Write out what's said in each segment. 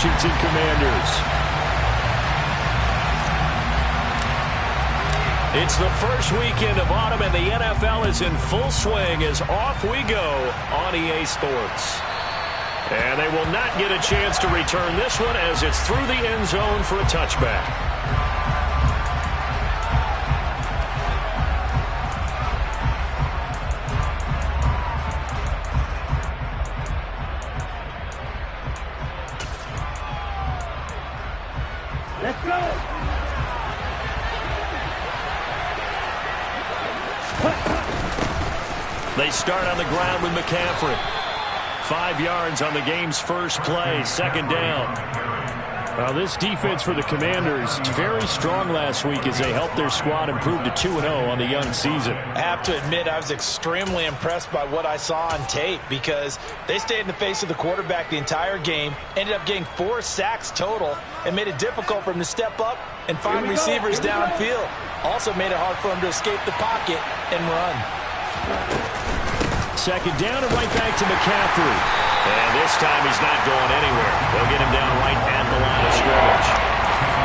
Washington Commanders. It's the first weekend of autumn, and the NFL is in full swing as off we go on EA Sports. And they will not get a chance to return this one as it's through the end zone for a touchback. Let's go! They start on the ground with McCaffrey. 5 yards on the game's first play, second down. Now this defense for the Commanders was very strong last week as they helped their squad improve to 2-0 on the young season. I have to admit I was extremely impressed by what I saw on tape because they stayed in the face of the quarterback the entire game, ended up getting 4 sacks total, and made it difficult for him to step up and find receivers downfield. Also made it hard for him to escape the pocket and run. Second down and right back to McCaffrey. And this time he's not going anywhere. They'll get him down right at the line of scrimmage.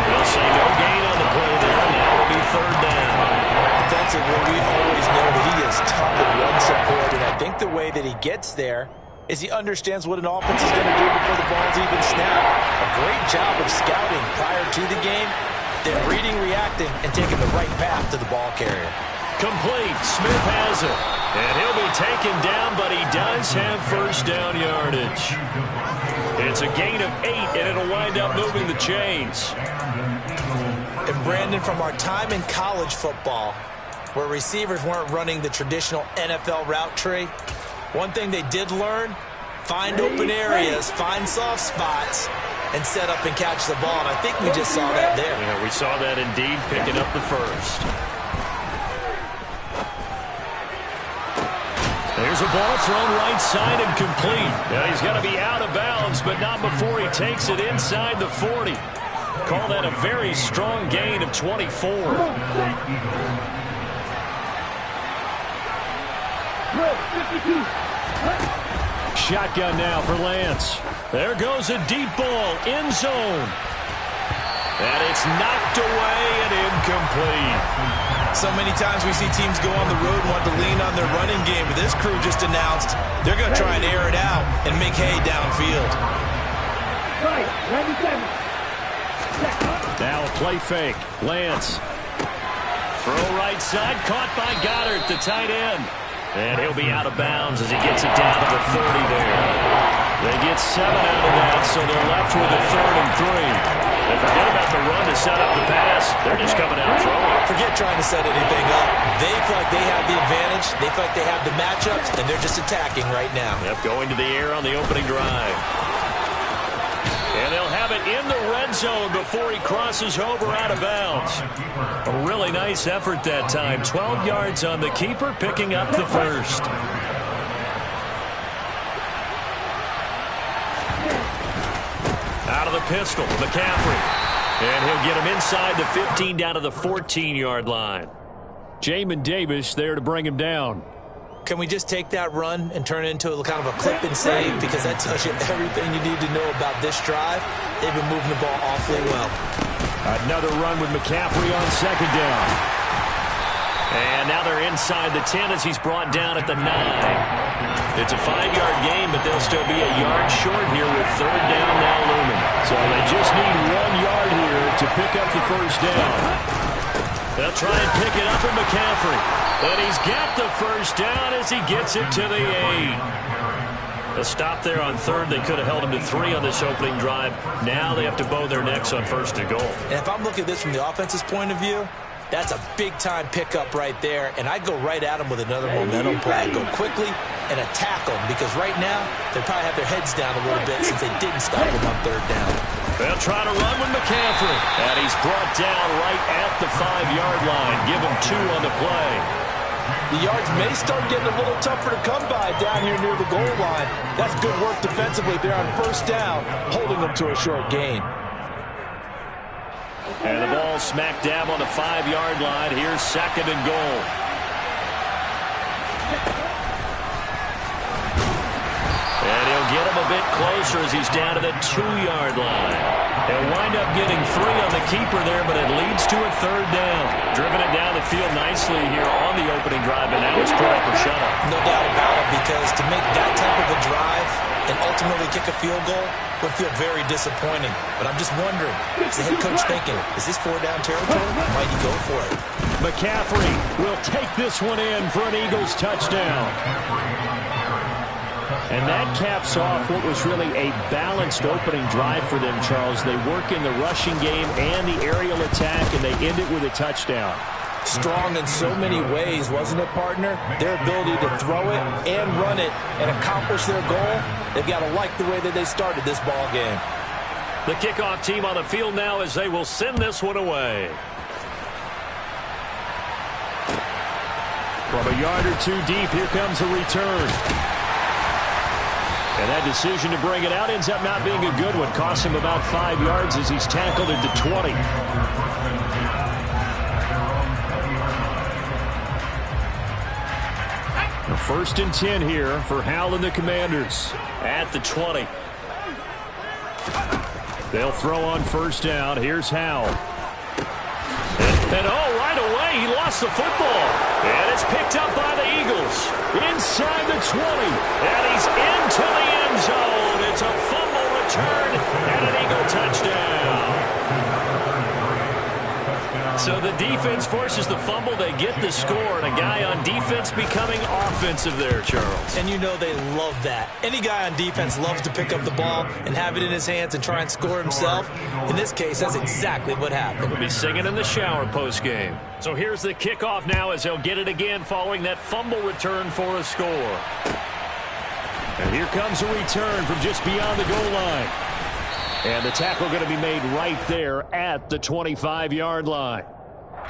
They'll say no gain on the play there. Now it'll be third down. Defensively, we always know that he is tough at run support, and I think the way that he gets there is he understands what an offense is going to do before the ball's even snapped. A great job of scouting prior to the game, then reading, reacting, and taking the right path to the ball carrier. Complete. Smith has it. And he'll be taken down, but he does have first down yardage. It's a gain of 8, and it'll wind up moving the chains. And Brandon, from our time in college football, where receivers weren't running the traditional NFL route tree, one thing they did learn, find open areas, find soft spots, and set up and catch the ball. And I think we just saw that there. Yeah, we saw that indeed, picking up the first. There's a ball thrown right side and complete. Now he's going to be out of bounds, but not before he takes it inside the 40. Call that a very strong gain of 24. Shotgun now for Lance. There goes a deep ball, end zone. And it's knocked away and incomplete. So many times we see teams go on the road and want to lean on their running game, but this crew just announced they're going to try and air it out and make hay downfield. Now a play fake. Lance. Throw right side, caught by Goddard, the tight end. And he'll be out of bounds as he gets it down to the 30 there. They get 7 out of that, so they're left with a 3rd and 3. They forget about the run to set up the pass. They're just coming out throwing. Forget trying to set anything up. They feel like they have the advantage. They feel like they have the matchups, and they're just attacking right now. Yep, going to the air on the opening drive. And they'll have it in the red zone before he crosses over out of bounds. A really nice effort that time. 12 yards on the keeper, picking up the first. Out of the pistol, McCaffrey. And he'll get him inside the 15 down to the 14-yard line. Jamin Davis there to bring him down. Can we just take that run and turn it into a kind of a clip and save? Because that tells you everything you need to know about this drive. They've been moving the ball awfully well. Another run with McCaffrey on second down. And now they're inside the 10 as he's brought down at the 9. It's a 5-yard gain, but they'll still be a yard short here with third down now looming. So they just need 1 yard here to pick up the first down. They'll try and pick it up in McCaffrey. And he's got the first down as he gets it to the 8. A stop there on third. They could have held him to 3 on this opening drive. Now they have to bow their necks on first and goal. And if I'm looking at this from the offense's point of view, that's a big-time pickup right there, and I go right at them with another momentum play. I go quickly and attack them because right now they probably have their heads down a little bit since they didn't stop them on third down. They'll try to run with McCaffrey, and he's brought down right at the 5-yard line. Give him 2 on the play. The yards may start getting a little tougher to come by down here near the goal line. That's good work defensively there on first down, holding them to a short gain. And the ball smack dab on the 5-yard line. Here's second and goal. And he'll get him a bit closer as he's down to the 2-yard line. up getting 3 on the keeper there, but it leads to a 3rd down. Driven it down the field nicely here on the opening drive, and now it's put up or shut up. No doubt about it, because to make that type of a drive and ultimately kick a field goal would feel very disappointing. But I'm just wondering, is the head coach thinking, is this 4-down territory? Might he go for it? McCaffrey will take this one in for an Eagles touchdown. And that caps off what was really a balanced opening drive for them, Charles. They work in the rushing game and the aerial attack, and they end it with a touchdown. Strong in so many ways, wasn't it, partner? Their ability to throw it and run it and accomplish their goal, they've got to like the way that they started this ball game. The kickoff team on the field now as they will send this one away. From a yard or 2 deep, here comes a return. And that decision to bring it out ends up not being a good one. Costs him about 5 yards as he's tackled at the 20. The 1st and 10 here for Howell and the Commanders at the 20. They'll throw on 1st down. Here's Howell. And right away, he lost the football. And it's picked up by the Eagles. Inside the 20. And he's into the end zone. It's a fumble return and an Eagle touchdown. So the defense forces the fumble. They get the score. And a guy on defense becoming offensive there, Charles. And you know they love that. Any guy on defense loves to pick up the ball and have it in his hands and try and score himself. In this case, that's exactly what happened. We'll be singing in the shower post-game. So here's the kickoff now as they'll get it again following that fumble return for a score. And here comes a return from just beyond the goal line. And the tackle going to be made right there at the 25-yard line.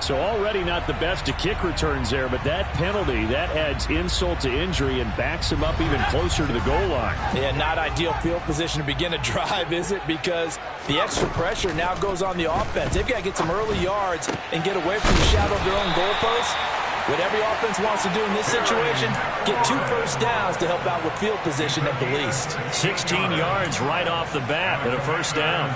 So already not the best of kick returns there, but that penalty, that adds insult to injury and backs him up even closer to the goal line. Yeah, not ideal field position to begin a drive, is it? Because the extra pressure now goes on the offense. They've got to get some early yards and get away from the shadow of their own goalposts. What every offense wants to do in this situation, get 2 first downs to help out with field position at the least. 16 yards right off the bat and a 1st down.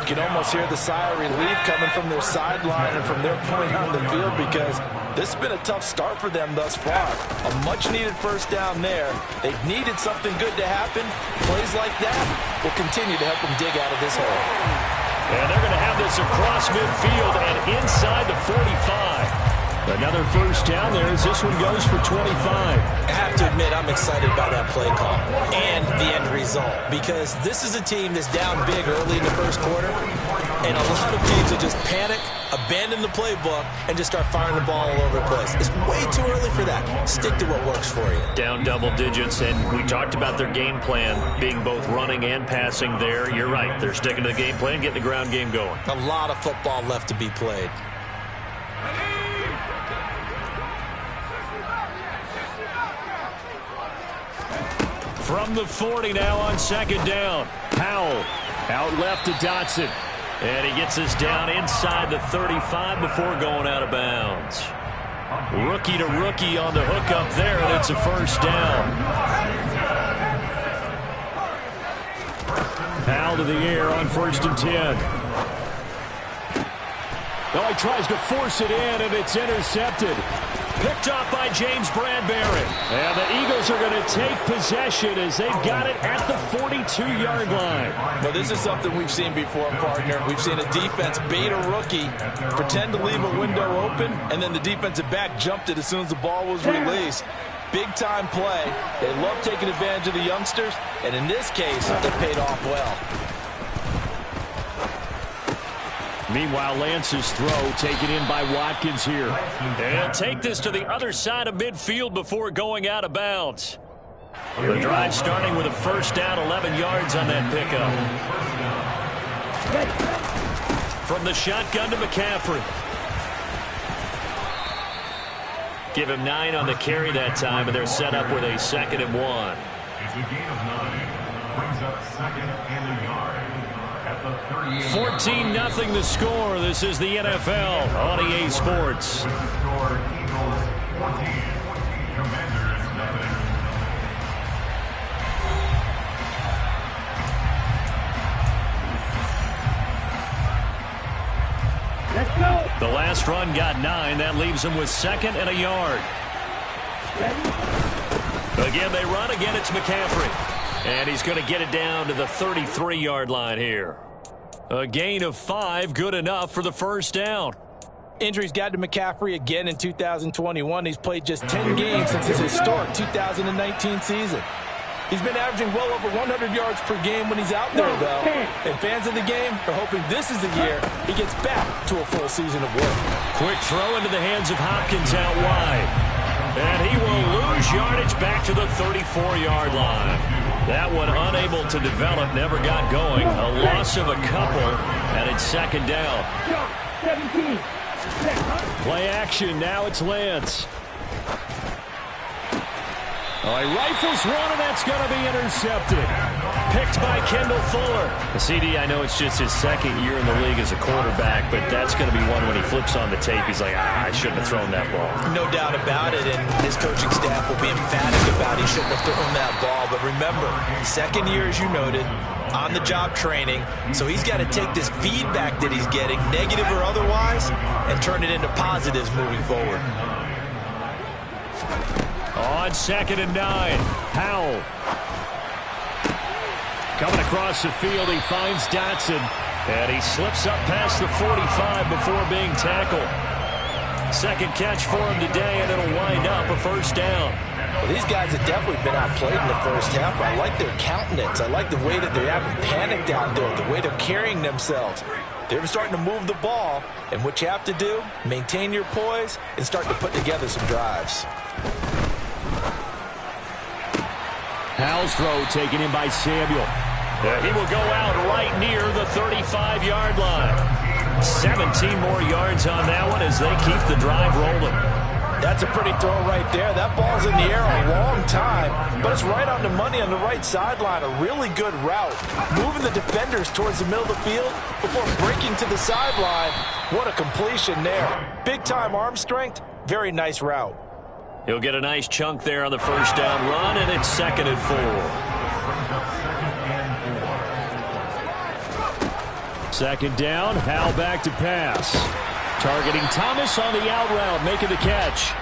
You can almost hear the sigh of relief coming from their sideline and from their point on the field, because this has been a tough start for them thus far. A much-needed 1st down there. They've needed something good to happen. Plays like that will continue to help them dig out of this hole. And they're going to have this across midfield and inside the 45. Another 1st down there as this one goes for 25. I have to admit, I'm excited by that play call and the end result, because this is a team that's down big early in the 1st quarter, and a lot of teams will just panic, abandon the playbook, and just start firing the ball all over the place. It's way too early for that. Stick to what works for you. Down double digits, and we talked about their game plan being both running and passing there. You're right. They're sticking to the game plan, getting the ground game going. A lot of football left to be played. From the 40 now on 2nd down. Howell out left to Dotson. And he gets us down inside the 35 before going out of bounds. Rookie to rookie on the hook up there, and it's a 1st down. Howell to the air on 1st and 10. Now he tries to force it in, and it's intercepted. Picked off by James Bradbury. And the Eagles are going to take possession as they've got it at the 42-yard line. Well, this is something we've seen before, partner. We've seen a defense bait a rookie, pretend to leave a window open, and then the defensive back jumped it as soon as the ball was released. Big-time play. They love taking advantage of the youngsters, and in this case, they paid off well. Meanwhile, Lance's throw taken in by Watkins here. And he'll take this to the other side of midfield before going out of bounds. The drive starting with a 1st down, 11 yards on that pickup. From the shotgun to McCaffrey. Give him 9 on the carry that time, and they're set up with a 2nd and 1. It's a gain of 9. Brings up 2nd and a yard. 14-0 the score. This is the NFL on EA Sports. The last run got 9. That leaves him with 2nd and a yard. Again, they run. Again, it's McCaffrey. And he's going to get it down to the 33-yard line here. A gain of 5, good enough for the first down. Injuries got to McCaffrey again in 2021. He's played just 10 games since his historic 2019 season. He's been averaging well over 100 yards per game when he's out there, though. And fans of the game are hoping this is the year he gets back to a full season of work. Quick throw into the hands of Hopkins out wide. And he will lose yardage back to the 34-yard line. That one unable to develop, never got going. A loss of a couple, and it's 2nd down. 17. Play action, now it's Lance. Oh, he rifles one, and that's going to be intercepted. Picked by Kendall Fuller. The CD, I know it's just his 2nd year in the league as a quarterback, but that's going to be one when he flips on the tape, he's like, I shouldn't have thrown that ball. No doubt about it, and his coaching staff will be emphatic about he shouldn't have thrown that ball. But remember, 2nd year, as you noted, on-the-job training, so he's got to take this feedback that he's getting, negative or otherwise, and turn it into positives moving forward. On 2nd and 9, Howell. Coming across the field, he finds Dotson, and he slips up past the 45 before being tackled. 2nd catch for him today, and it'll wind up a first down. Well, these guys have definitely been outplayed in the first half. I like their countenance. I like the way that they haven't panicked out there, the way they're carrying themselves. They're starting to move the ball, and what you have to do, maintain your poise and start to put together some drives. Howell's throw taken in by Samuel. He will go out right near the 35-yard line. 17 more yards on that one as they keep the drive rolling. That's a pretty throw right there. That ball's in the air a long time, but it's right on the money on the right sideline. A really good route. Moving the defenders towards the middle of the field before breaking to the sideline. What a completion there. Big-time arm strength. Very nice route. He'll get a nice chunk there on the first down run, and it's 2nd and 4. 2nd down, Howell back to pass. Targeting Thomas on the out route, making the catch.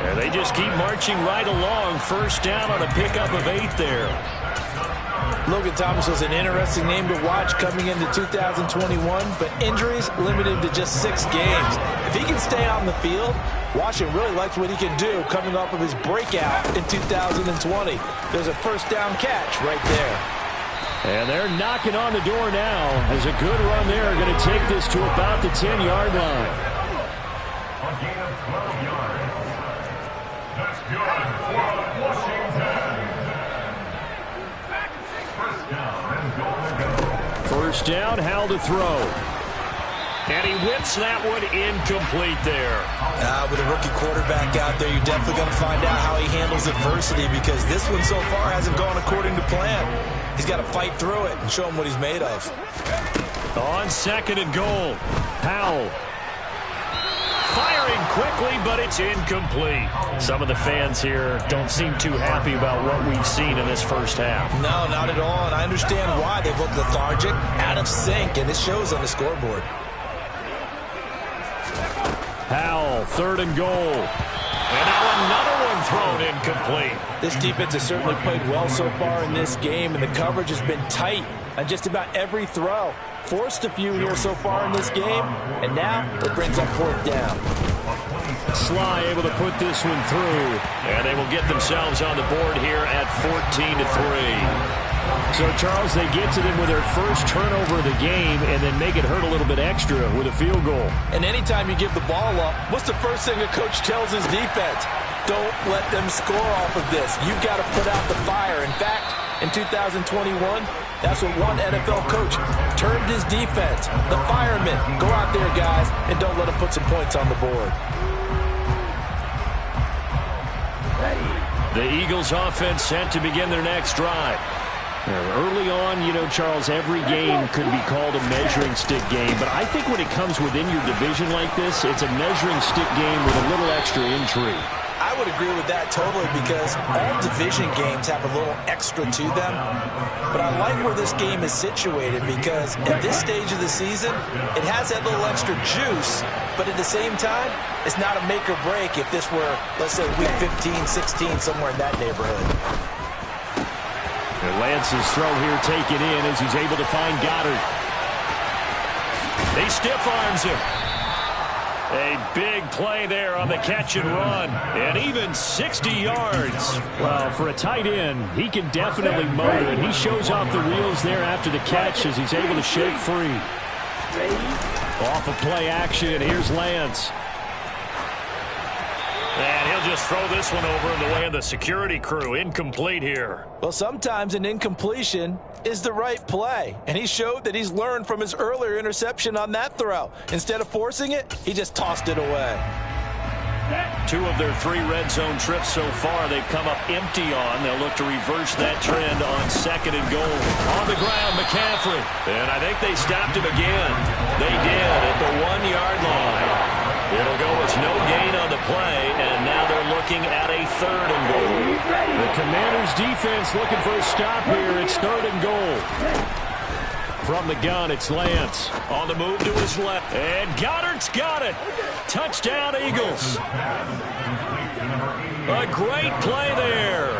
And they just keep marching right along. First down on a pickup of 8 there. Logan Thomas was an interesting name to watch coming into 2021, but injuries limited to just 6 games. If he can stay on the field, Washington really likes what he can do coming off of his breakout in 2020. There's a first down catch right there. And they're knocking on the door now as a good run there. Going to take this to about the 10-yard line. A gain of 12 yards. That's good for Washington. First down and goal to go. First down, Howell to throw. And he whips that one incomplete there. With a rookie quarterback out there, you're definitely going to find out how he handles adversity, because this one so far hasn't gone according to plan. He's got to fight through it and show him what he's made of. On 2nd and goal, Howell. Firing quickly, but it's incomplete. Some of the fans here don't seem too happy about what we've seen in this first half. No, not at all, and I understand why. They've looked lethargic, out of sync, and it shows on the scoreboard. Howell, 3rd and goal. And now another one thrown incomplete. This defense has certainly played well so far in this game, and the coverage has been tight on just about every throw. Forced a few here so far in this game, and now it brings up 4th down. Sly able to put this one through, and they will get themselves on the board here at 14-3. So, Charles, they get to them with their first turnover of the game and then make it hurt a little bit extra with a field goal. And anytime you give the ball up, what's the first thing a coach tells his defense? Don't let them score off of this. You've got to put out the fire. In fact, in 2021, that's what one NFL coach turned his defense. The firemen. Go out there, guys, and don't let them put some points on the board. The Eagles offense set to begin their next drive. Early on, you know, Charles, every game could be called a measuring stick game, but I think when it comes within your division like this, it's a measuring stick game with a little extra intrigue. I I would agree with that totally because all division games have a little extra to them. But I like where this game is situated because at this stage of the season, it has that little extra juice, but at the same time, it's not a make or break if this were, let's say, week 15, 16, somewhere in that neighborhood. And Lance's throw here taken in as he's able to find Goddard. He stiff arms him. A big play there on the catch and run. And even 60 yards. Well, for a tight end, he can definitely motor it. He shows off the wheels there after the catch as he's able to shake free. Off of play action, here's Lance. And he'll just throw this one over in the way of the security crew. Incomplete here. Well, sometimes an incompletion is the right play. And he showed that he's learned from his earlier interception on that throw. Instead of forcing it, he just tossed it away. 2 of their 3 red zone trips so far they've come up empty on. They'll look to reverse that trend on 2nd and goal. On the ground, McCaffrey. And I think they stopped him again. They did at the 1-yard line. It'll go as no gain on the play, and now they're looking at a 3rd and goal. The Commanders' defense looking for a stop here. It's 3rd and goal. From the gun, it's Lance. On the move to his left. And Goddard's got it. Touchdown, Eagles. A great play there.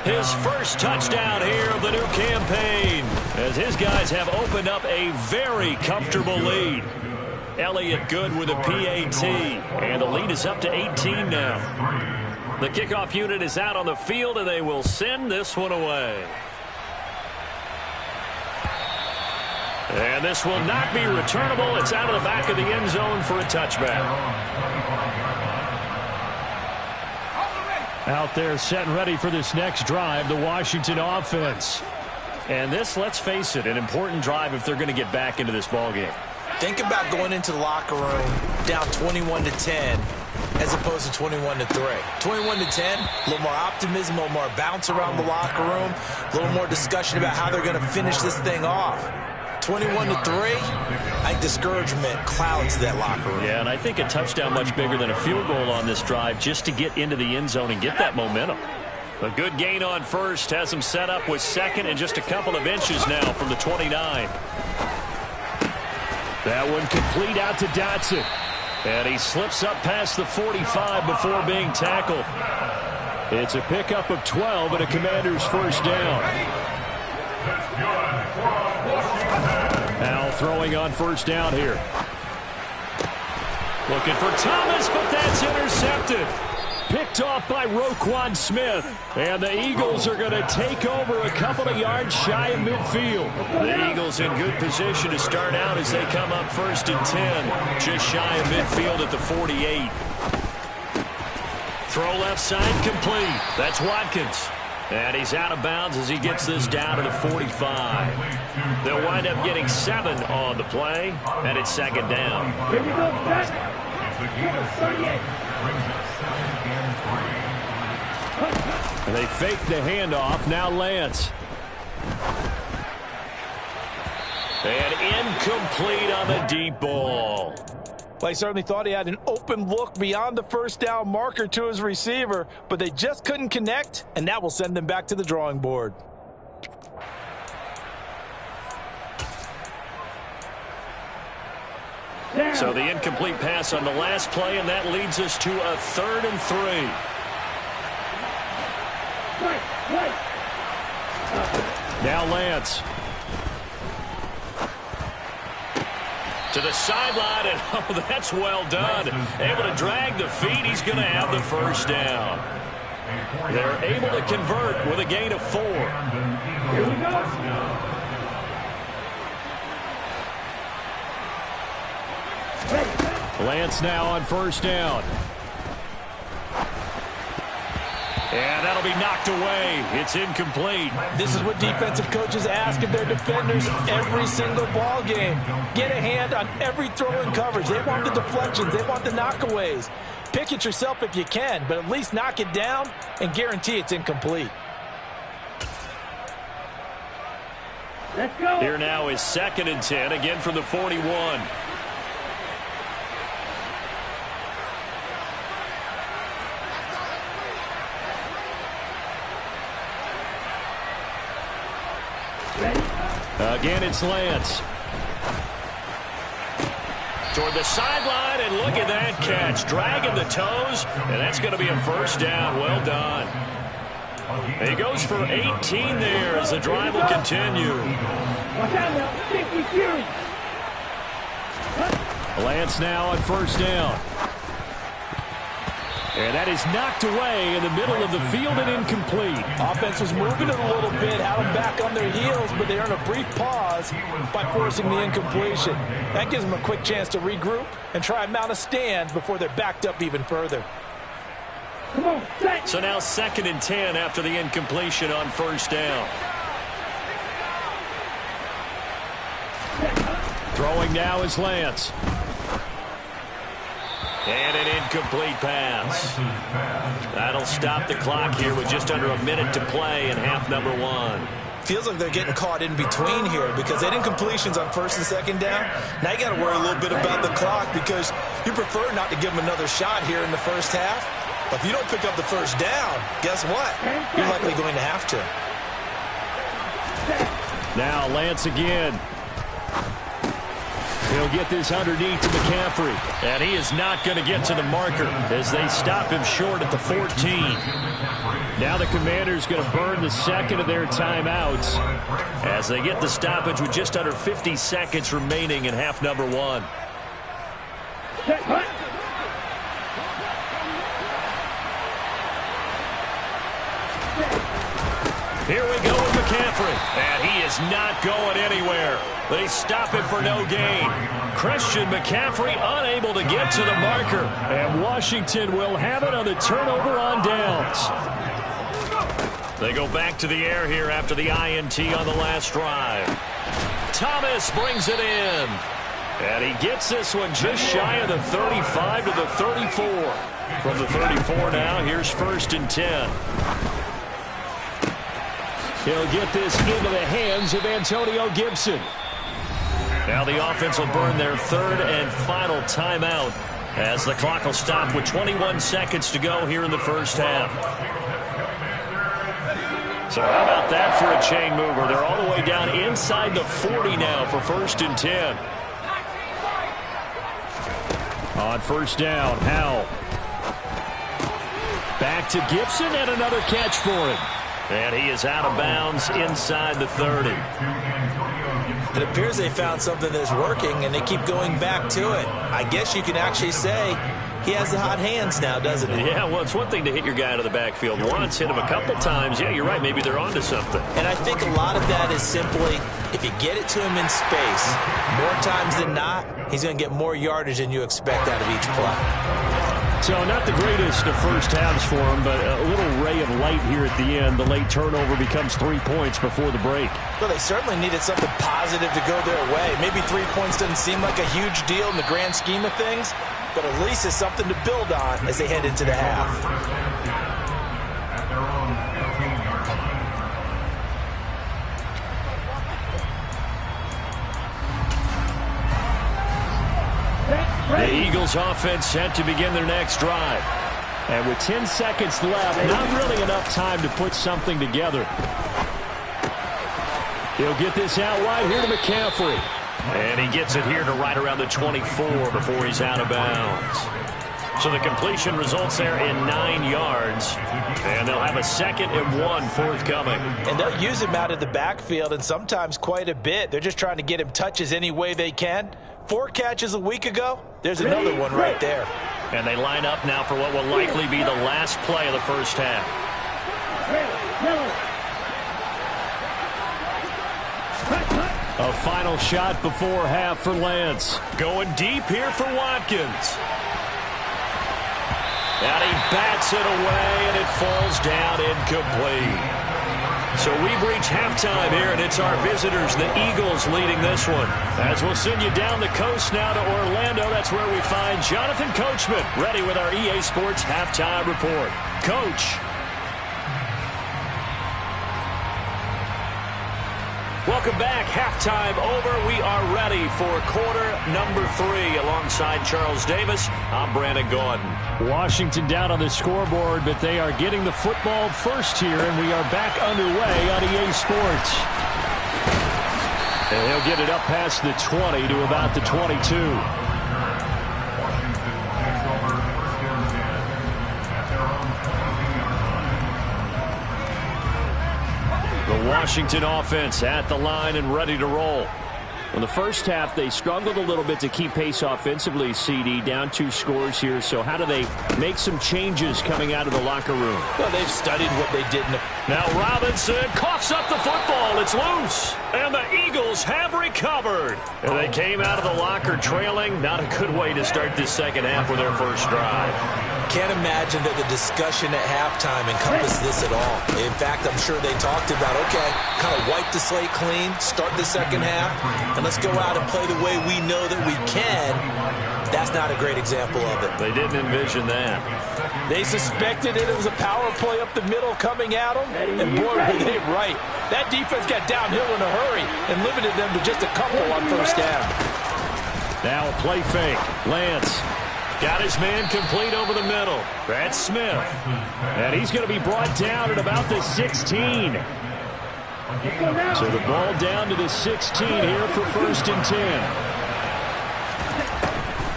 His first touchdown here of the new campaign, as his guys have opened up a very comfortable lead. Elliott good with a PAT, and the lead is up to 18 now. The kickoff unit is out on the field, and they will send this one away. And this will not be returnable. It's out of the back of the end zone for a touchback. Out there set and ready for this next drive, the Washington offense. And this, let's face it, an important drive if they're going to get back into this ballgame. Think about going into the locker room down 21-10 as opposed to 21-3. 21-10, a little more optimism, a little more bounce around the locker room, a little more discussion about how they're going to finish this thing off. 21-3, I think discouragement clouds that locker room. Yeah, and I think a touchdown much bigger than a field goal on this drive just to get into the end zone and get that momentum. A good gain on first has him set up with 2nd and just a couple of inches now from the 29. That one complete out to Dotson. And he slips up past the 45 before being tackled. It's a pickup of 12 and a Commander's first down. Now throwing on first down here. Looking for Thomas, but that's intercepted. Picked off by Roquan Smith. And the Eagles are going to take over a couple of yards shy of midfield. The Eagles in good position to start out as they come up 1st and 10. Just shy of midfield at the 48. Throw left side complete. That's Watkins. And he's out of bounds as he gets this down to the 45. They'll wind up getting 7 on the play, and it's 2nd down. Here we go, And they fake the handoff. Now Lance. And incomplete on the deep ball. Well, he certainly thought he had an open look beyond the first down marker to his receiver, but they just couldn't connect, and that will send them back to the drawing board. So the incomplete pass on the last play, and that leads us to a 3rd and 3. Now Lance. To the sideline, and oh, that's well done. Able to drag the feet. He's going to have the first down. They're able to convert with a gain of 4. Here we go. Lance now on first down. And that'll be knocked away. It's incomplete. This is what defensive coaches ask of their defenders every single ball game. Get a hand on every throw in coverage. They want the deflections. They want the knockaways. Pick it yourself if you can, but at least knock it down and guarantee it's incomplete. Let's go. Here now is 2nd and 10, again from the 41. Again, it's Lance. Toward the sideline, and look at that catch. Dragging the toes, and that's going to be a first down. Well done. He goes for 18 there as the drive will continue. Lance now on first down. And that is knocked away in the middle of the field and incomplete. Offense was moving it a little bit, had them back on their heels, but they earned a brief pause by forcing the incompletion. That gives them a quick chance to regroup and try and mount a stand before they're backed up even further. So now 2nd and 10 after the incompletion on first down. Throwing now is Lance. And an incomplete pass. That'll stop the clock here with just under a minute to play in half number 1. Feels like they're getting caught in between here because they had incompletions on 1st and 2nd down. Now you got to worry a little bit about the clock because you prefer not to give them another shot here in the first half. But if you don't pick up the first down, guess what? You're likely going to have to. Now Lance again. He'll get this underneath to McCaffrey. And he is not going to get to the marker as they stop him short at the 14. Now the Commanders going to burn the second of their timeouts as they get the stoppage with just under 50 seconds remaining in half number 1. Here we go with McCaffrey. And he is not going anywhere. They stop him for no gain. Christian McCaffrey unable to get to the marker. And Washington will have it on the turnover on downs. They go back to the air here after the INT on the last drive. Thomas brings it in. And he gets this one just shy of the 35 to the 34. From the 34 now, here's 1st and 10. He'll get this into the hands of Antonio Gibson. Now the offense will burn their 3rd and final timeout as the clock will stop with 21 seconds to go here in the first half. So how about that for a chain mover? They're all the way down inside the 40 now for 1st and 10. On first down, Howell. Back to Gibson and another catch for him. And he is out of bounds inside the 30. It appears they found something that's working, and they keep going back to it. I guess you can actually say he has the hot hands now, doesn't he? Yeah, well, it's one thing to hit your guy out of the backfield once, hit him a couple times. Yeah, you're right. Maybe they're onto something. And I think a lot of that is simply if you get it to him in space, more times than not, he's going to get more yardage than you expect out of each play. So not the greatest of first halves for him, but a little ray of light here at the end. The late turnover becomes 3 points before the break. Well, they certainly needed something positive to go their way. Maybe 3 points doesn't seem like a huge deal in the grand scheme of things, but at least it's something to build on as they head into the half. The Eagles offense set to begin their next drive. And with 10 seconds left, not really enough time to put something together. He'll get this out wide here to McCaffrey. And he gets it here to right around the 24 before he's out of bounds. So the completion results there in 9 yards. And they'll have a 2nd and 1 forthcoming. And they'll use him out of the backfield, and sometimes quite a bit. They're just trying to get him touches any way they can. 4 catches a week ago, there's another one right there. And they line up now for what will likely be the last play of the first half. A final shot before half for Lance. Going deep here for Watkins. And he bats it away, and it falls down incomplete. So we've reached halftime here, and it's our visitors, the Eagles, leading this one. As we'll send you down the coast now to Orlando, that's where we find Jonathan Coachman, ready with our EA Sports Halftime Report. Coach. Welcome back. Halftime over. We are ready for quarter number 3. Alongside Charles Davis, I'm Brandon Gaudin. Washington down on the scoreboard, but they are getting the football first here, and we are back underway on EA Sports. And he'll get it up past the 20 to about the 22. The Washington offense at the line and ready to roll. In the first half, they struggled a little bit to keep pace offensively, CD, down 2 scores here. So how do they make some changes coming out of the locker room? Well, they've studied what they did. Now Robinson coughs up the football. It's loose. And the Eagles have recovered. And they came out of the locker trailing. Not a good way to start this second half with their first drive. Can't imagine that the discussion at halftime encompassed this at all. In fact, I'm sure they talked about, okay, kind of wipe the slate clean, start the second half, and let's go out and play the way we know that we can. That's not a great example of it. They didn't envision that. They suspected it was a power play up the middle coming at them, and boy, were they right. That defense got downhill in a hurry and limited them to just a couple on first down. Now a play fake. Lance got his man complete over the middle. That's Smith. And he's going to be brought down at about the 16. So the ball down to the 16 here for 1st and 10.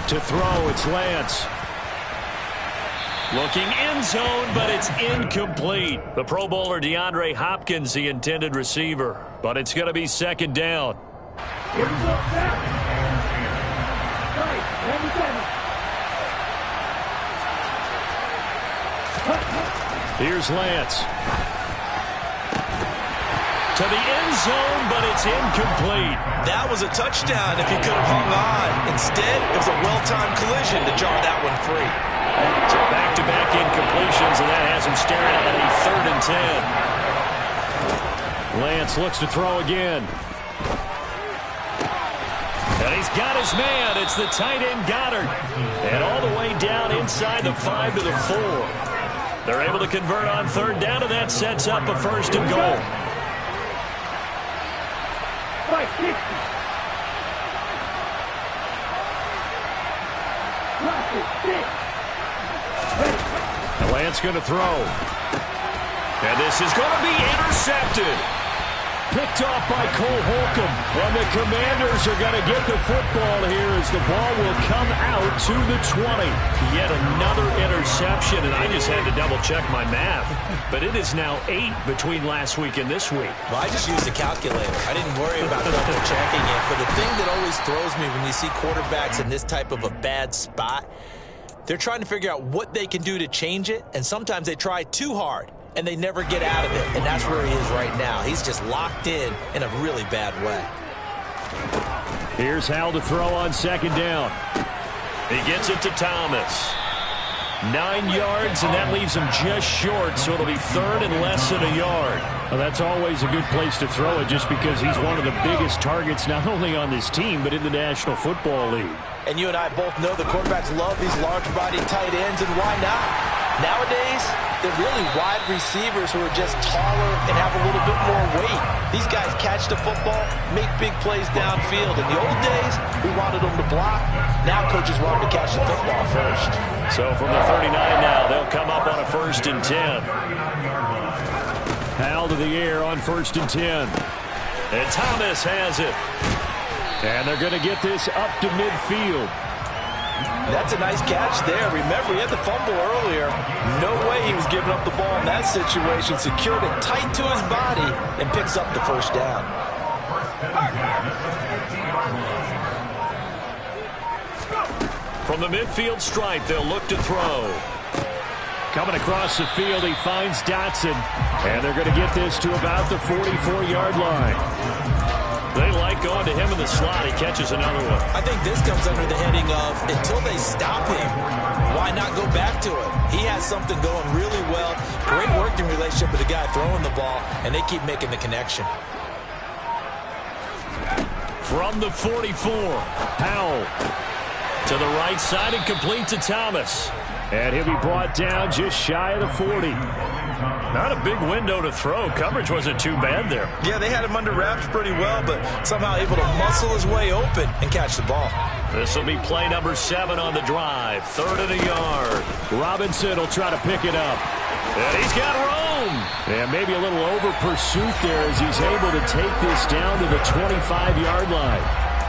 To throw, it's Lance. Looking end zone, but it's incomplete. The Pro Bowler DeAndre Hopkins, the intended receiver. But it's going to be 2nd down. Here's Lance. To the end zone, but it's incomplete. That was a touchdown if he could have hung on. Instead, it was a well-timed collision to jar that one free. So back-to-back incompletions, and that has him staring at a 3rd and 10. Lance looks to throw again. And he's got his man. It's the tight end Goddard. And all the way down inside the 5 to the 4. They're able to convert on 3rd down, and that sets up a 1st and goal. Lance going to throw. And this is going to be intercepted. Picked off by Cole Holcomb. And the Commanders are going to get the football here as the ball will come out to the 20. Yet another interception, and I just had to double-check my math. But it is now 8 between last week and this week. Well, I just used a calculator. I didn't worry about double-checking it. But the thing that always throws me when you see quarterbacks in this type of a bad spot, they're trying to figure out what they can do to change it, and sometimes they try too hard. And they never get out of it, and that's where he is right now. He's just locked in a really bad way. Here's Hal to throw on 2nd down. He gets it to Thomas. 9 yards, and that leaves him just short, so it'll be 3rd and less than a yard. Well, that's always a good place to throw it just because he's one of the biggest targets not only on this team but in the National Football League. And you and I both know the quarterbacks love these large-body tight ends, and why not? Nowadays, they're really wide receivers who are just taller and have a little bit more weight. These guys catch the football, make big plays downfield. In the old days, we wanted them to block. Now coaches want them to catch the football first. So from the 39 now, they'll come up on a 1st and 10. Hal to the air on 1st and 10. And Thomas has it. And they're going to get this up to midfield. That's a nice catch there. Remember, he had the fumble earlier. No way he was giving up the ball in that situation. Secured it tight to his body and picks up the 1st down. From the midfield stripe, they'll look to throw. Coming across the field, he finds Dotson. And they're going to get this to about the 44-yard line. They like going to him in the slot. He catches another one. I think this comes under the heading of until they stop him, why not go back to it? He has something going really well. Great working relationship with the guy throwing the ball, and they keep making the connection. From the 44, Powell to the right side and complete to Thomas. And he'll be brought down just shy of the 40. Not a big window to throw. Coverage wasn't too bad there. Yeah, they had him under wraps pretty well, but somehow able to muscle his way open and catch the ball. This will be play number 7 on the drive. 3rd and a yard. Robinson will try to pick it up. And he's got room. And maybe a little over pursuit there as he's able to take this down to the 25-yard line.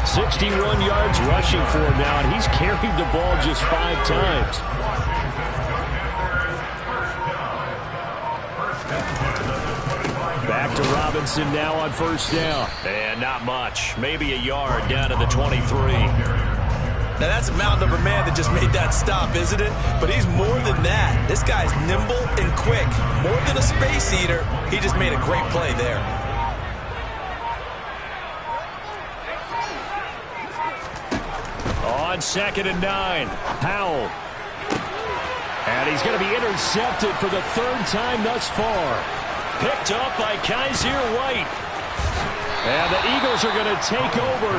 61 yards rushing for him now, and he's carried the ball just 5 times. Back to Robinson now on first down. And not much. Maybe a yard down to the 23. Now, that's a mountain of a man that just made that stop, isn't it? But he's more than that. This guy's nimble and quick. More than a space eater, he just made a great play there. On 2nd and 9, Howell. And he's going to be intercepted for the 3rd time thus far. Picked up by Kaiser White. And the Eagles are going to take over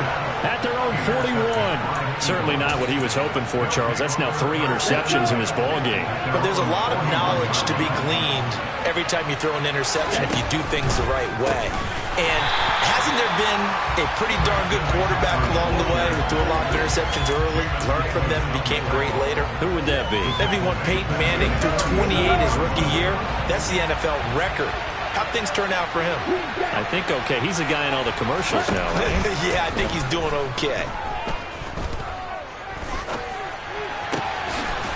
at their own 41. Certainly not what he was hoping for, Charles. That's now 3 interceptions in this ball game. But there's a lot of knowledge to be gleaned every time you throw an interception if you do things the right way. And hasn't there been a pretty darn good quarterback along the way who threw a lot of interceptions early, learned from them, became great later? Who would that be? That'd be one Peyton Manning threw 28 his rookie year. That's the NFL record. How'd things turn out for him? I think okay. He's a guy in all the commercials now, right? Yeah, I think he's doing okay.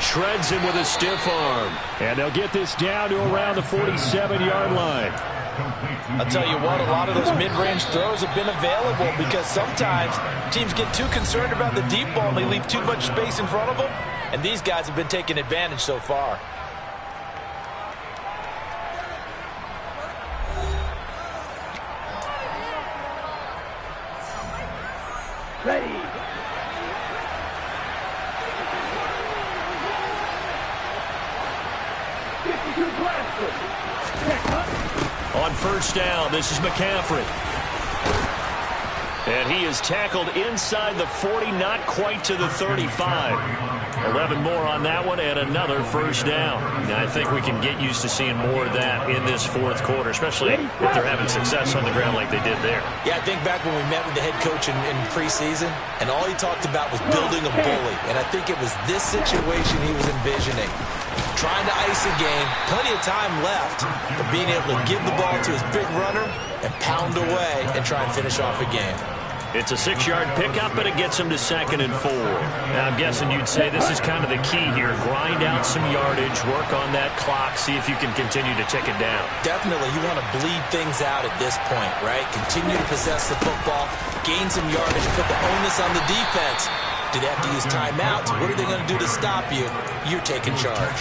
Shreds him with a stiff arm. And they'll get this down to around the 47-yard line. I'll tell you what, a lot of those mid-range throws have been available because sometimes teams get too concerned about the deep ball and they leave too much space in front of them. And these guys have been taking advantage so far. Ready. On first down, this is McCaffrey. And he is tackled inside the 40, not quite to the 35. 11 more on that one and another first down. And I think we can get used to seeing more of that in this 4th quarter, especially if they're having success on the ground like they did there. Yeah, I think back when we met with the head coach in preseason, and all he talked about was building a bully. And I think it was this situation he was envisioning. Trying to ice a game, plenty of time left, but being able to give the ball to his big runner and pound away and try and finish off a game. It's a 6-yard pickup, but it gets him to 2nd and 4. Now, I'm guessing you'd say this is kind of the key here. Grind out some yardage, work on that clock, see if you can continue to tick it down. Definitely, you want to bleed things out at this point, right? Continue to possess the football, gain some yardage, and put the onus on the defense. Do they have to use timeouts? What are they going to do to stop you? You're taking charge.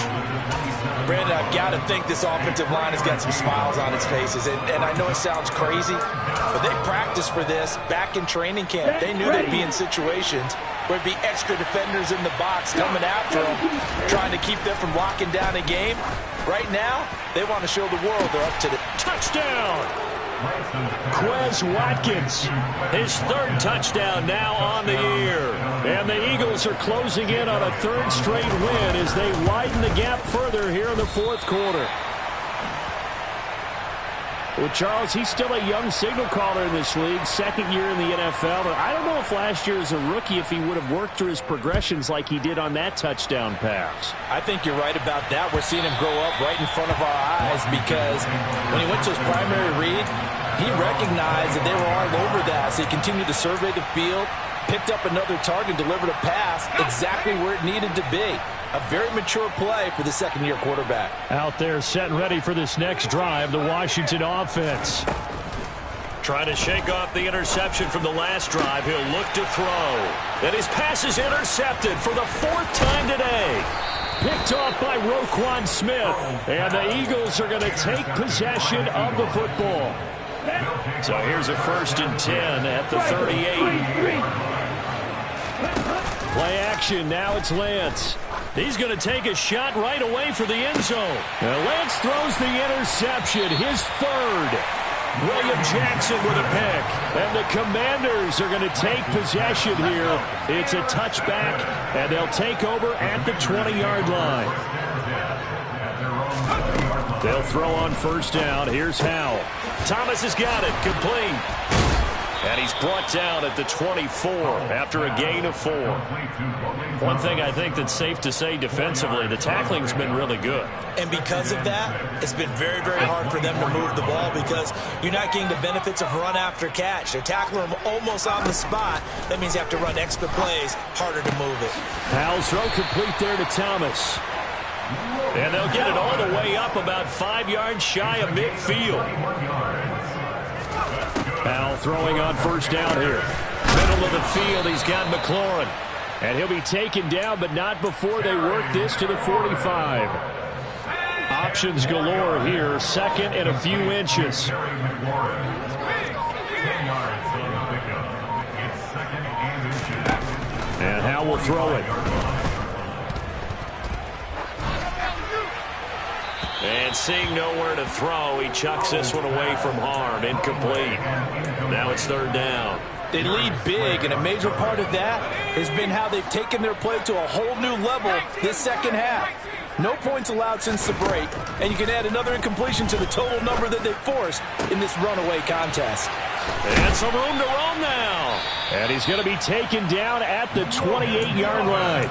Brandon, I've got to think this offensive line has got some smiles on its faces. And I know it sounds crazy, but they practiced for this back in training camp. They knew they'd be in situations where it'd be extra defenders in the box coming after them, trying to keep them from locking down a game. Right now, they want to show the world they're up to the touchdown. Quez Watkins, his 3rd touchdown now on the year. And the Eagles are closing in on a 3rd straight win as they widen the gap further here in the 4th quarter. Well, Charles, he's still a young signal caller in this league, 2nd year in the NFL. But I don't know if last year as a rookie if he would have worked through his progressions like he did on that touchdown pass. I think you're right about that. We're seeing him grow up right in front of our eyes because when he went to his primary read, he recognized that they were all over that. So he continued to survey the field, picked up another target, delivered a pass exactly where it needed to be. A very mature play for the 2nd-year quarterback. Out there set and ready for this next drive, the Washington offense. Trying to shake off the interception from the last drive. He'll look to throw. And his pass is intercepted for the 4th time today. Picked off by Roquan Smith. And the Eagles are going to take possession of the football. So here's a 1st and 10 at the 38. Play action. Now it's Lance. He's going to take a shot right away for the end zone. Now Lance throws the interception, his 3rd. William Jackson with a pick. And the Commanders are going to take possession here. It's a touchback, and they'll take over at the 20-yard line. They'll throw on first down. Here's Howell. Thomas has got it. Complete. And he's brought down at the 24 after a gain of 4. One thing I think that's safe to say defensively, the tackling's been really good. And because of that, it's been very, very hard for them to move the ball because you're not getting the benefits of run after catch. They're tackling them almost on the spot. That means you have to run extra plays, harder to move it. Powell's throw complete there to Thomas. And they'll get it all the way up about 5 yards shy of midfield. Powell throwing on first down here. Middle of the field, he's got McLaurin. And he'll be taken down, but not before they work this to the 45. Options galore here, second and a few inches. And Howe will throw it. And seeing nowhere to throw, he chucks this one away from harm. Incomplete. Now it's third down. They lead big, and a major part of that has been how they've taken their play to a whole new level this second half. No points allowed since the break, and you can add another incompletion to the total number that they've forced in this runaway contest. And some room to roam now. And he's going to be taken down at the 28-yard line.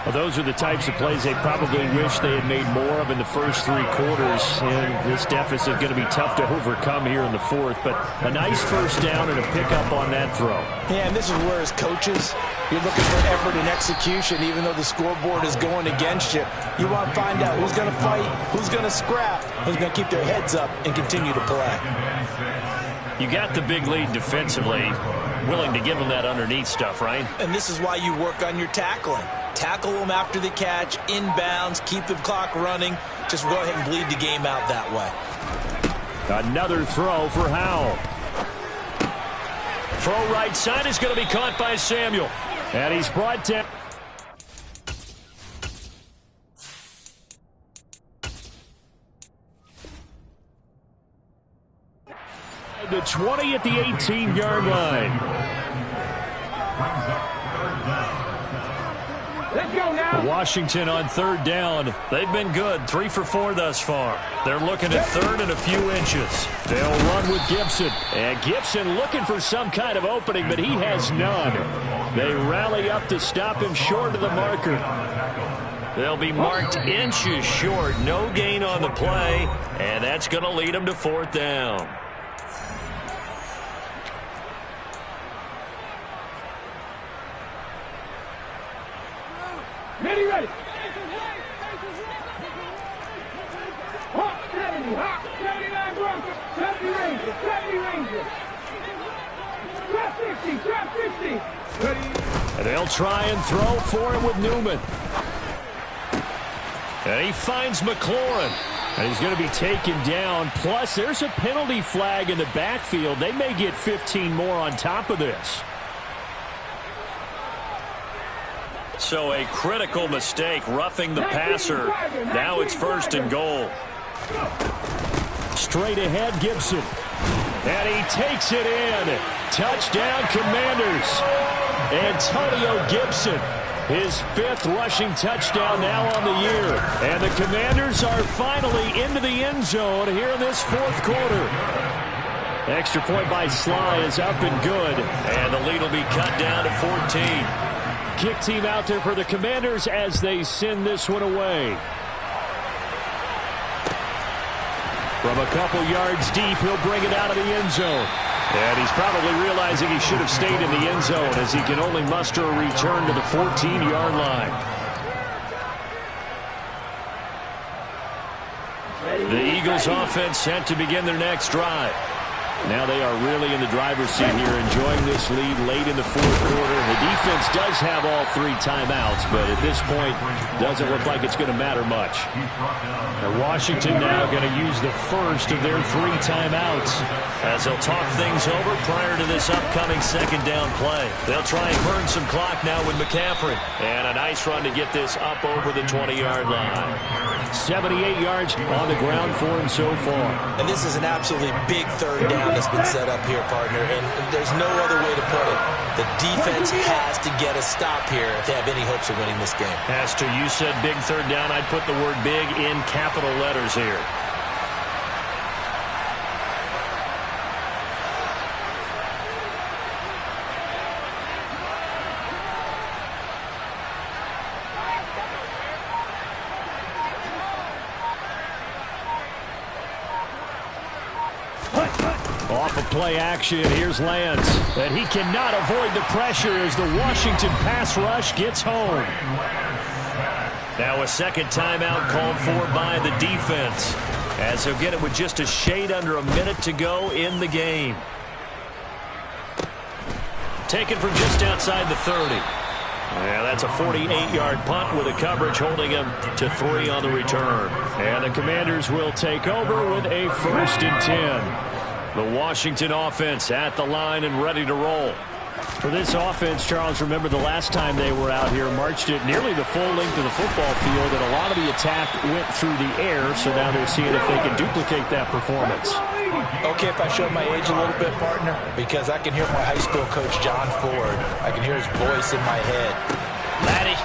Well, those are the types of plays they probably wish they had made more of in the first 3 quarters. And this deficit going to be tough to overcome here in the fourth. But a nice first down and a pickup on that throw. Yeah, and this is where, as coaches, you're looking for effort and execution, even though the scoreboard is going against you. You want to find out who's going to fight, who's going to scrap, who's going to keep their heads up and continue to play. You got the big lead defensively. Willing to give them that underneath stuff, right? And this is why you work on your tackling. Tackle them after the catch, inbounds, keep the clock running. Just go ahead and bleed the game out that way. Another throw for Howell. Throw right side is going to be caught by Samuel. And he's brought down. The 20 at the 18-yard line. Let's go now. Washington on third down. They've been good, 3 for 4 thus far. They're looking at third and a few inches. They'll run with Gibson. And Gibson looking for some kind of opening, but he has none. They rally up to stop him short of the marker. They'll be marked inches short. No gain on the play, and that's going to lead them to fourth down. Ready, ready. Hawk 70, Hawk 79 Broncos, 70 Rangers, 70 Rangers. Trap 50, Ready. And they'll try and throw for him with Newman. And he finds McLaurin. And he's going to be taken down. Plus, there's a penalty flag in the backfield. They may get 15 more on top of this. So a critical mistake, roughing the passer. Now it's first and goal. Straight ahead, Gibson. And he takes it in. Touchdown, Commanders. Antonio Gibson, his 5th rushing touchdown now on the year. And the Commanders are finally into the end zone here in this 4th quarter. Extra point by Sly is up and good. And the lead will be cut down to 14. Kick team out there for the Commanders as they send this one away. From a couple yards deep, he'll bring it out of the end zone. And he's probably realizing he should have stayed in the end zone as he can only muster a return to the 14-yard line. The Eagles offense set to begin their next drive. Now they are really in the driver's seat here, enjoying this lead late in the 4th quarter. The defense does have all 3 timeouts, but at this point, doesn't look like it's going to matter much. And Washington now going to use the first of their 3 timeouts as they'll talk things over prior to this upcoming second down play. They'll try and burn some clock now with McCaffrey. And a nice run to get this up over the 20-yard line. 78 yards on the ground for him so far. And this is an absolutely big third down that's been set up here, partner, and there's no other way to put it. The defense has to get a stop here if they have any hopes of winning this game. Has to. You said big third down. I'd put the word big in capital letters here. play action. Here's Lance. And he cannot avoid the pressure as the Washington pass rush gets home. Now a second timeout called for by the defense, as he'll get it with just a shade under a minute to go in the game. Taken from just outside the 30. Yeah, that's a 48-yard punt with a coverage holding him to 3 on the return. And the Commanders will take over with a 1st and 10. The Washington offense at the line and ready to roll. For this offense, Charles, remember the last time they were out here, marched it nearly the full length of the football field, and a lot of the attack went through the air, so now they're seeing if they can duplicate that performance. Okay, if I show my age a little bit, partner, because I can hear my high school coach, John Ford. I can hear his voice in my head. Laddie,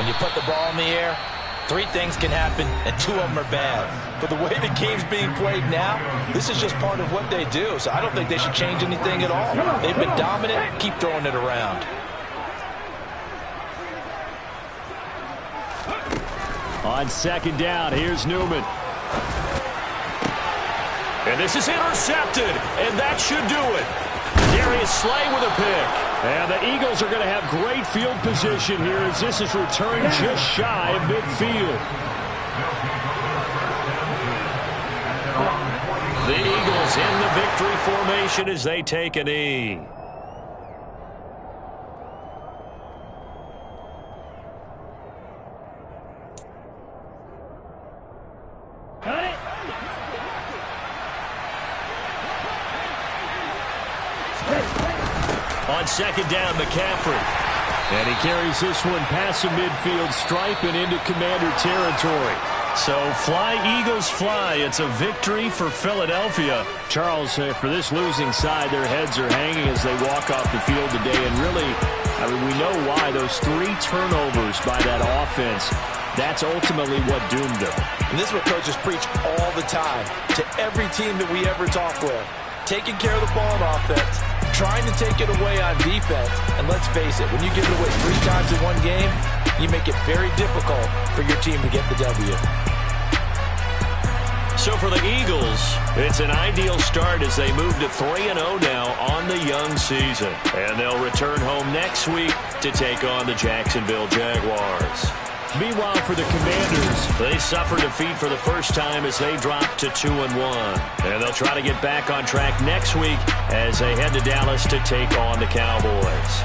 when you put the ball in the air, 3 things can happen, and 2 of them are bad. But the way the game's being played now, this is just part of what they do. So I don't think they should change anything at all. They've been dominant. Keep throwing it around. On 2nd down, here's Newman. And this is intercepted, and that should do it. Darius Slay with a pick. And the Eagles are going to have great field position here as this is returned just shy of midfield. The Eagles in the victory formation as they take a knee. On 2nd down, McCaffrey. And he carries this one past the midfield stripe and into Commander territory. So fly, Eagles, fly. It's a victory for Philadelphia. Charles, for this losing side, their heads are hanging as they walk off the field today. And really, I mean, we know why. Those 3 turnovers by that offense, that's ultimately what doomed them. And this is what coaches preach all the time to every team that we ever talk with. Taking care of the ball on offense, trying to take it away on defense. And let's face it, when you give it away 3 times in one game, you make it very difficult for your team to get the W. So for the Eagles, it's an ideal start as they move to 3-0 now on the young season. And they'll return home next week to take on the Jacksonville Jaguars. Meanwhile, for the Commanders, they suffer defeat for the first time as they drop to 2-1. And they'll try to get back on track next week as they head to Dallas to take on the Cowboys.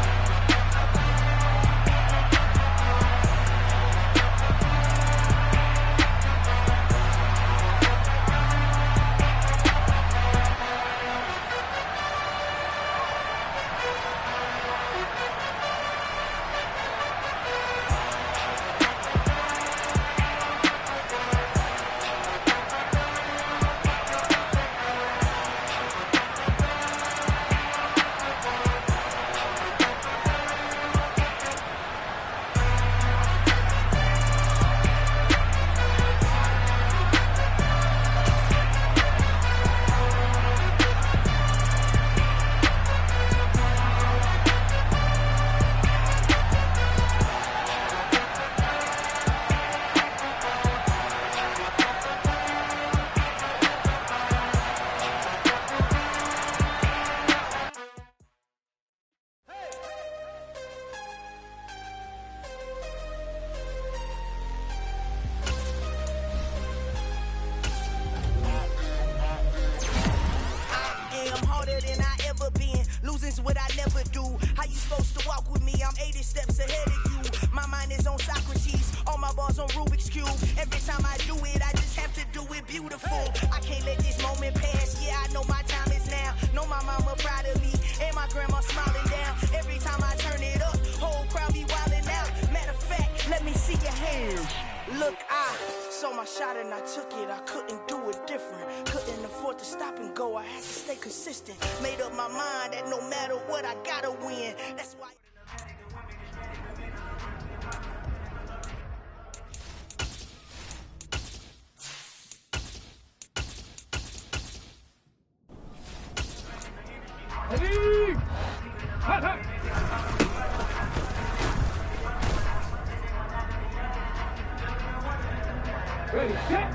Ready, set.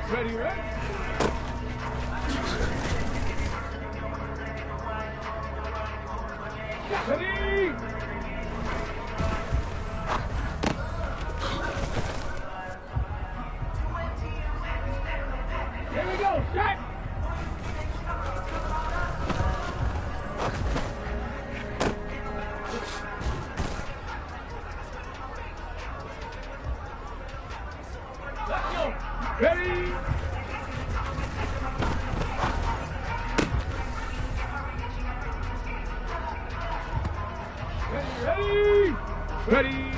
Ready, ready. Ready? Here we go, set! Let's go! Ready? Ready? Ready?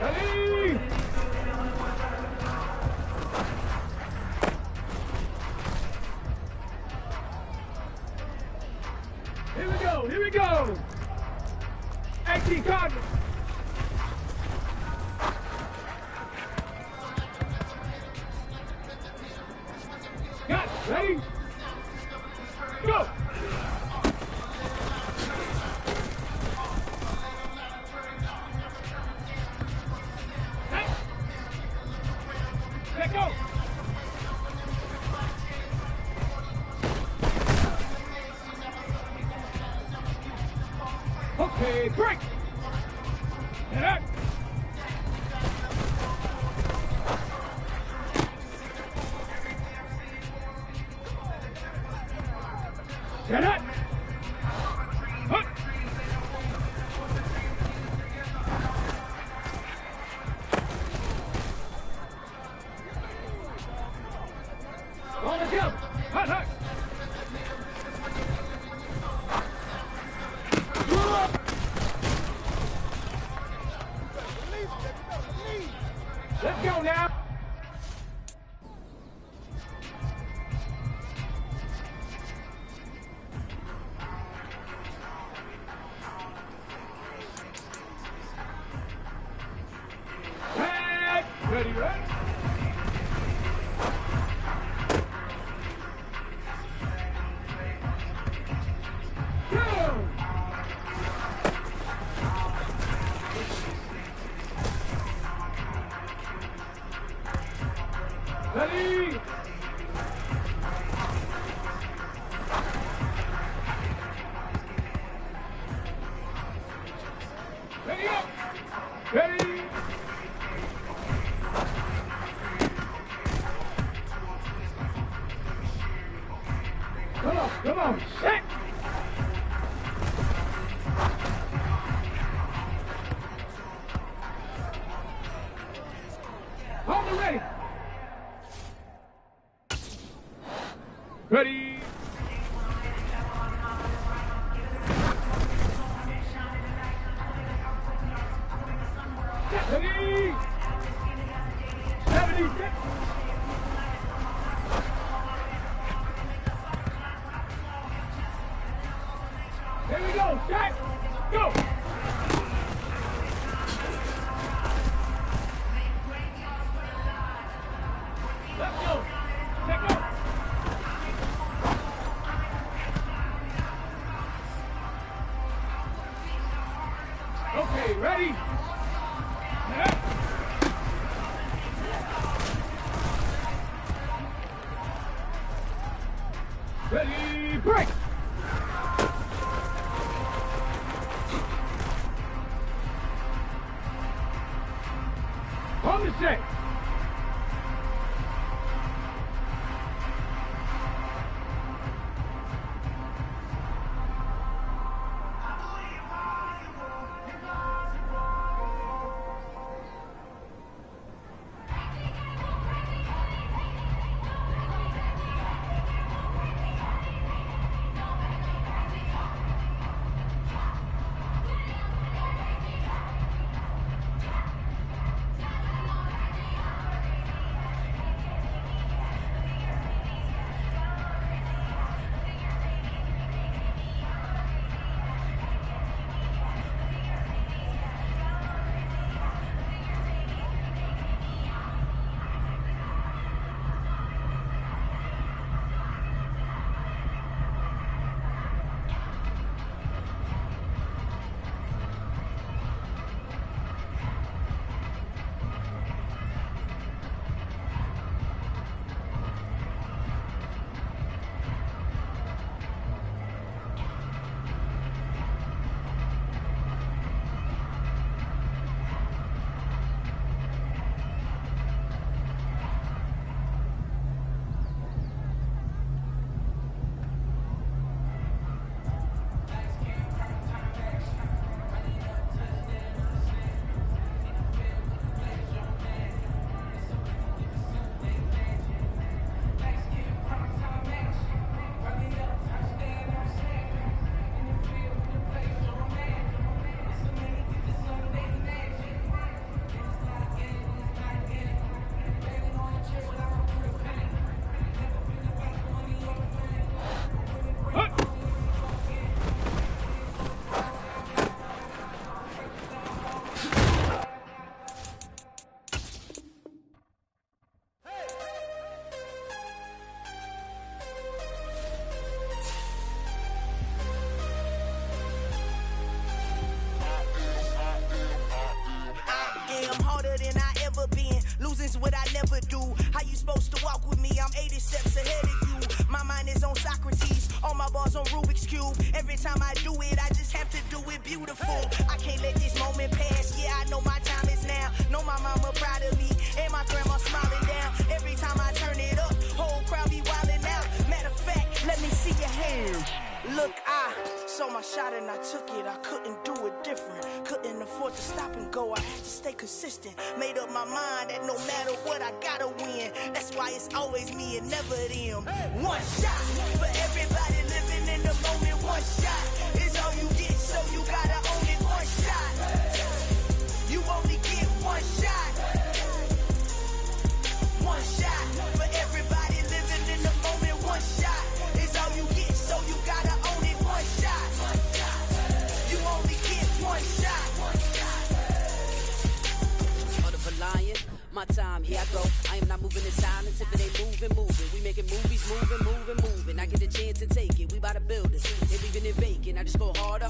Ready? Here we go, here we go! 18 Congress! Got it, ready? Go! Hey! Let go! Okay, break! And up! Get up! Hook! On the jump! Hut, hut! Let's go now! Hey! Ready, ready? Go! Ready? Ready up! Ready? Come on, set! Hold it ready! Ready? Ready? 76. Here we go, set, go! Let's go, set, go! Okay, ready? Set. Ready, break! On the set! How you supposed to walk with me? I'm 80 steps ahead of you. My mind is on Socrates, all my bars on Rubik's Cube. Every time I do it, I just have to do it beautiful. I can't let this moment pass. Yeah, I know my time is now. Know my mama proud of me, and my grandma smiling down. Every time I turn it up, whole crowd be wildin' out. Matter of fact, let me see your hands. Look, I saw my shot and I took it. I couldn't do it different. Couldn't afford to stop and go. I had to stay consistent. Made up my mind that no matter what, I gotta win. That's why it's always me and never them. One shot for everybody living in the moment. One shot is all you get, so you gotta own it. One shot. You only get one shot. One shot for everybody living in the moment. One shot is all you get, so you gotta own it. One shot. You only get one shot. Of a lion, my time, here I go. I am not moving in silence if it ain't moving. We making movies, moving. I get the chance to take it. We bout to build it. They leaving it vacant. I just go harder.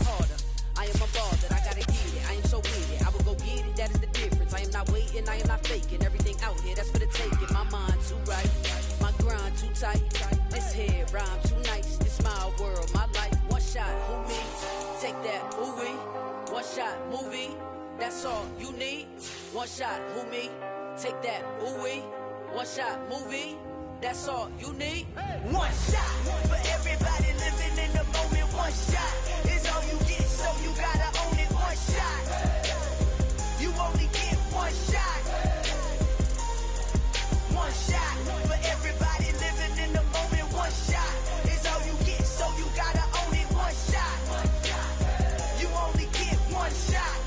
I am a baller, I gotta get it. I am so with it. I will go get it. That is the difference. I am not waiting. I am not faking. Everything out here, that's for the taking. My mind too right, my grind too tight. This here rhyme too nice. This my world, my life. One shot, who me? Take that, ooh wee. One shot, movie. That's all you need. One shot, who me? Take that, ooh wee. One shot, movie. That's all you need. One shot for everybody living in the moment. One shot is all you get, so you gotta own it. One shot. You only get one shot. One shot for everybody living in the moment. One shot is all you get, so you gotta own it. One shot. You only get one shot.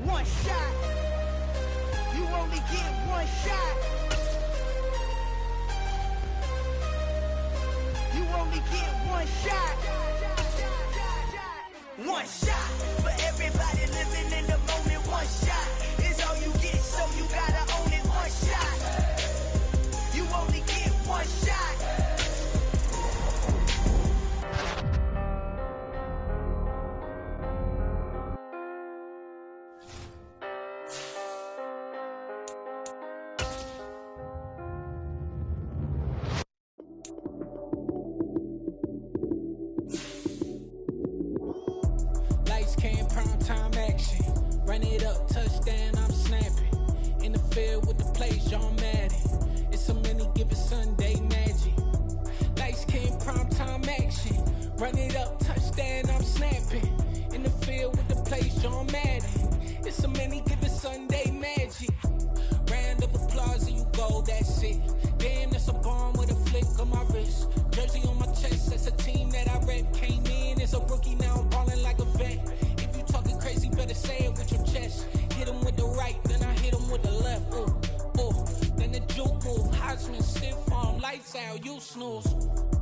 One shot. You only get one shot. You only get one shot. One shot for everybody living in the moment. One shot is all you get, so you gotta own it. One shot. You only get one shot. Lights, cam, prime time action. Run it up, touchdown, I'm snapping. In the field with the plays, John Madden. It's a many given Sunday magic. Lights, cam, prime time action. Run it up, touchdown, I'm snapping. In the field with the plays, John Madden. It's a many given Sunday magic. Round of applause and you go, that's it. Damn, that's a bomb with a flick on my wrist. Jersey on my chest, that's a team that I rep. Came in as a rookie, now I'm ballin' like a vet. If you talking crazy, better say it with your chest. Hit him with the right, then I hit him with the left. Ooh, then the juke move. Heisman, stiff arm, lights out, you snooze.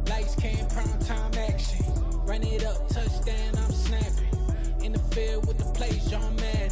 Lights, cam, prime time action. Run it up, touchdown, I'm snapping. In the field with the plays, John Madden.